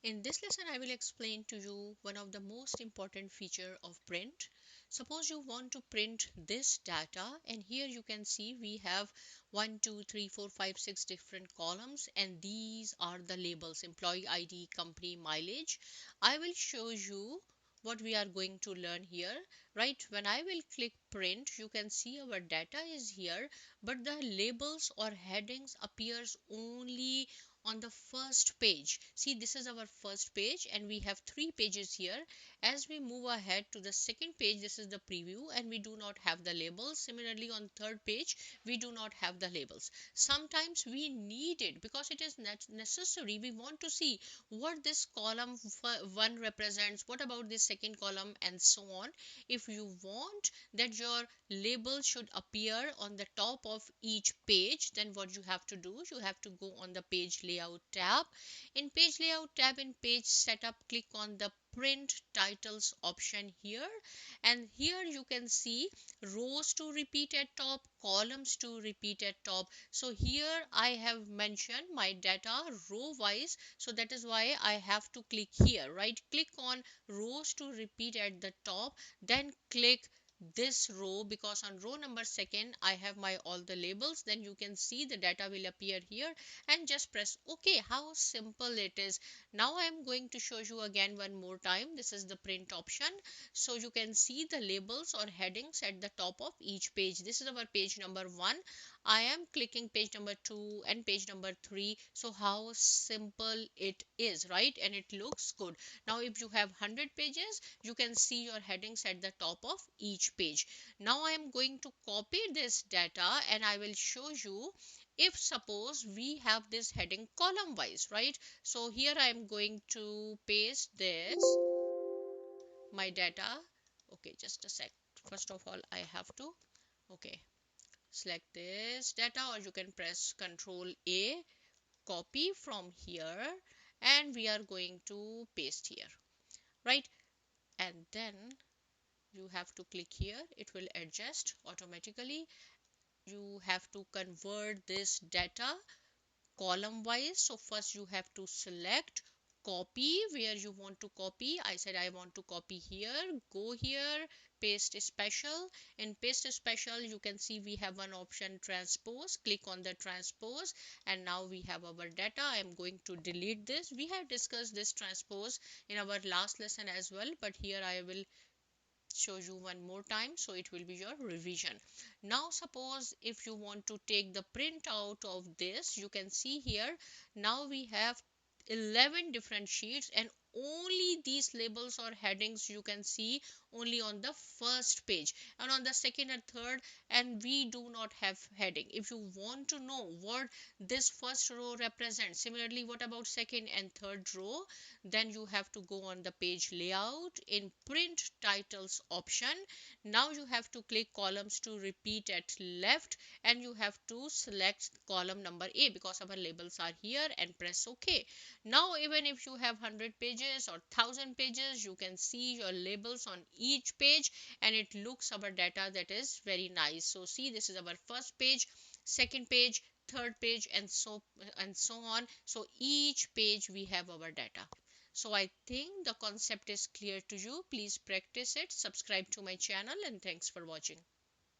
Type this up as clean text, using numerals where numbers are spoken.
In this lesson, I will explain to you one of the most important feature of print. Suppose you want to print this data, and here you can see we have 1, 2, 3, 4, 5, 6 different columns, and these are the labels: employee ID, company, mileage. I will show you what we are going to learn here. Right, when I will click print, you can see our data is here, but the labels or headings appears only on the first page. See, this is our first page and we have three pages here. As we move ahead to the second page, this is the preview and we do not have the labels. Similarly, on third page, we do not have the labels. Sometimes we need it because it is necessary. We want to see what this column 1 represents, what about this second column, and so on. If you want that your label should appear on the top of each page, then what you have to do, you have to go on the page layout tab. In page layout tab, in page setup, click on the print titles option here, and here you can see rows to repeat at top, columns to repeat at top. So here I have mentioned my data row wise, so that is why I have to click here. Right, click on rows to repeat at the top, then click this row, because on row number second I have my all the labels. Then you can see the data will appear here, and just press OK. How simple it is. Now I am going to show you again one more time. This is the print option, so you can see the labels or headings at the top of each page. This is our page number 1. I am clicking page number 2 and page number 3. So how simple it is, right? And it looks good. Now if you have 100 pages, you can see your headings at the top of each page. Now I am going to copy this data and I will show you. If suppose we have this heading column wise, right? So here I am going to paste this my data. Okay, just a sec. First of all, I have to, okay, select this data, or you can press Control A, copy from here, and we are going to paste here, right? And then you have to click here. It will adjust automatically. You have to convert this data column wise. So first you have to select copy where you want to copy. I said I want to copy here. Go here, paste special. In paste special, you can see we have one option, transpose. Click on the transpose, and now we have our data. I am going to delete this. We have discussed this transpose in our last lesson as well, but here I will show you one more time, so it will be your revision. Now suppose if you want to take the print out of this, you can see here now we have 11 different sheets, and only these labels or headings you can see only on the first page, and on the second and third, and we do not have heading. If you want to know what this first row represents, similarly what about second and third row, then you have to go on the page layout. In print titles option, now you have to click columns to repeat at left, and you have to select column number A because our labels are here, and press OK. Now even if you have 100 pages or 1000 pages, you can see your labels on each page, and it looks our data that is very nice. So see, this is our first page, second page, third page, and so on. So each page we have our data. So I think the concept is clear to you. Please practice it, subscribe to my channel, and thanks for watching.